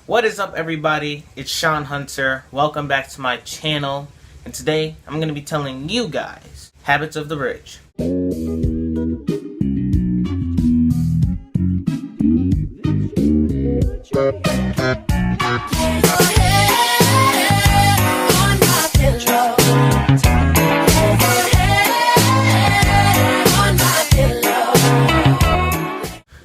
What is up, everybody? It's Sean Hunter. Welcome back to my channel. And today I'm going to be telling you guys habits of the rich.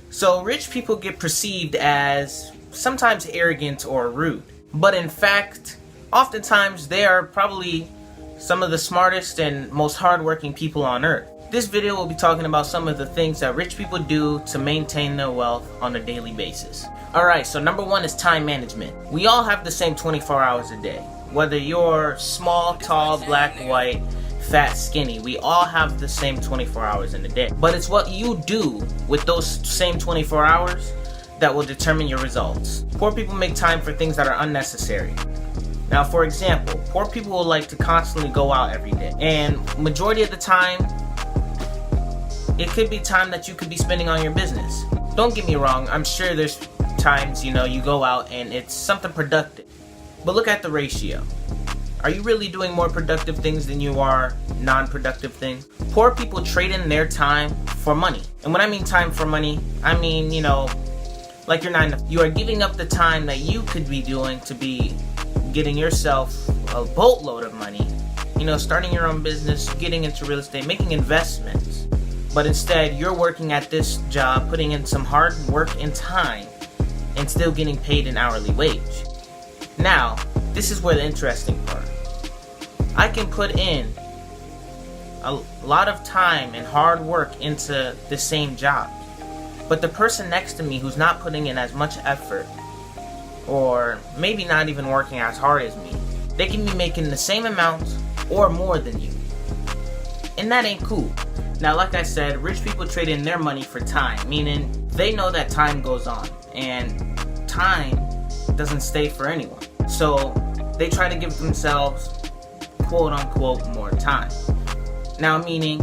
So rich people get perceived as sometimes arrogant or rude, but in fact, oftentimes they are probably some of the smartest and most hardworking people on earth. This video will be talking about some of the things that rich people do to maintain their wealth on a daily basis. Alright, so number one is time management. We all have the same 24 hours a day. Whether you're small, tall, black, white, fat, skinny, we all have the same 24 hours in a day. But it's what you do with those same 24 hours that will determine your results. Poor people make time for things that are unnecessary. Now, for example, poor people will like to constantly go out every day. And majority of the time, it could be time that you could be spending on your business. Don't get me wrong, I'm sure there's times, you go out and it's something productive. But look at the ratio. Are you really doing more productive things than you are non-productive things? Poor people trade in their time for money. And when I mean time for money, I mean, like you are giving up the time that you could be doing to be getting yourself a boatload of money. Starting your own business, getting into real estate, making investments. But instead, you're working at this job, putting in some hard work and time, and still getting paid an hourly wage. Now, this is where the interesting part. I can put in a lot of time and hard work into the same job, but the person next to me who's not putting in as much effort, or maybe not even working as hard as me, they can be making the same amount or more than you. And that ain't cool. Now, like I said, rich people trade in their money for time, meaning they know that time goes on, and time doesn't stay for anyone. So they try to give themselves quote-unquote more time. Now, meaning,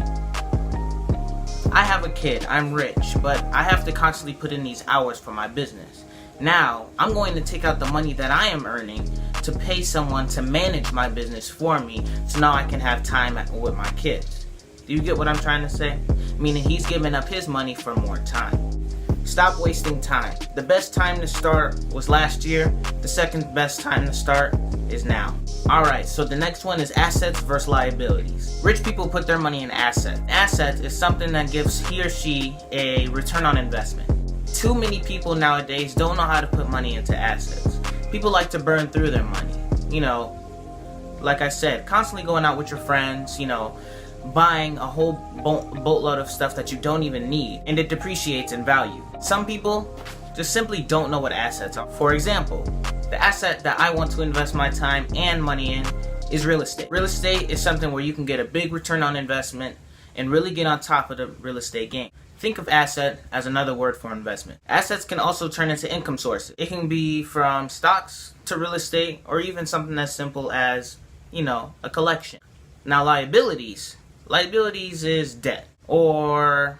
I have a kid, I'm rich, but I have to constantly put in these hours for my business. Now, I'm going to take out the money that I am earning to pay someone to manage my business for me, so now I can have time with my kids. Do you get what I'm trying to say? Meaning he's giving up his money for more time. Stop wasting time. The best time to start was last year. The second best time to start is now. Alright, so the next one is assets versus liabilities. Rich people put their money in assets. Assets is something that gives he or she a return on investment. Too many people nowadays don't know how to put money into assets. People like to burn through their money. Like I said, constantly going out with your friends, buying a whole boatload of stuff that you don't even need, and it depreciates in value. Some people just simply don't know what assets are. For example, the asset that I want to invest my time and money in is real estate. Real estate is something where you can get a big return on investment and really get on top of the real estate game. Think of asset as another word for investment. Assets can also turn into income sources. It can be from stocks to real estate, or even something as simple as, a collection. Now, liabilities. Liabilities is debt or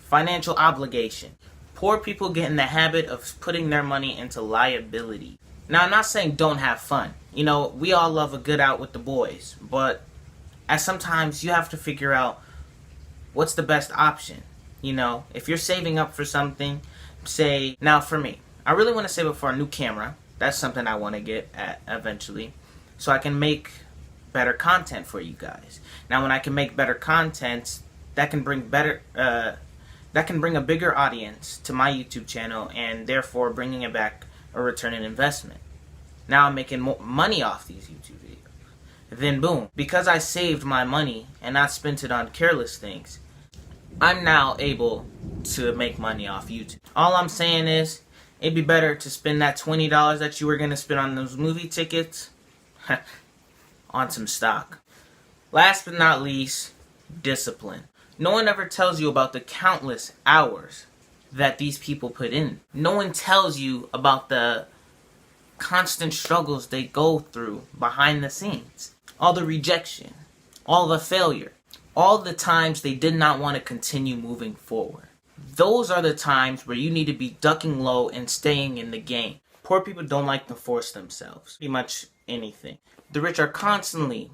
financial obligation. Poor people get in the habit of putting their money into liability. Now, I'm not saying don't have fun. We all love a good out with the boys, but sometimes you have to figure out what's the best option. If you're saving up for something, say, now for me, I really want to save up for a new camera. That's something I want to get at eventually, so I can make better content for you guys. Now, when I can make better content, that can bring a bigger audience to my YouTube channel, and therefore bringing it back a return on investment. Now I'm making more money off these YouTube videos. Then boom, because I saved my money and not spent it on careless things, I'm now able to make money off YouTube. All I'm saying is, it'd be better to spend that $20 that you were going to spend on those movie tickets on some stock. Last but not least, discipline. No one ever tells you about the countless hours that these people put in. No one tells you about the constant struggles they go through behind the scenes. All the rejection, all the failure, all the times they did not want to continue moving forward. Those are the times where you need to be ducking low and staying in the game. Poor people don't like to force themselves. Pretty much anything. The rich are constantly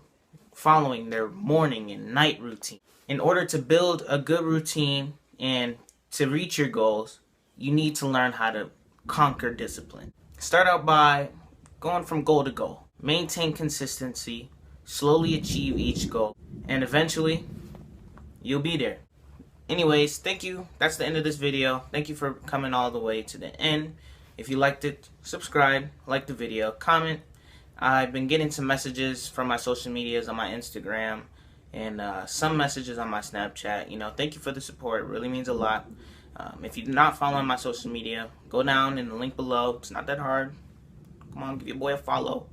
following their morning and night routine. In order to build a good routine and to reach your goals, you need to learn how to conquer discipline. Start out by going from goal to goal. Maintain consistency, slowly achieve each goal, and eventually, you'll be there. Anyways, thank you. That's the end of this video. Thank you for coming all the way to the end. If you liked it, subscribe, like the video, comment. I've been getting some messages from my social medias on my Instagram and some messages on my Snapchat. Thank you for the support. It really means a lot. If you're not following my social media, go down in the link below. It's not that hard. Come on, give your boy a follow.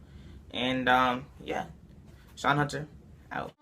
And yeah, Sean Hunter out.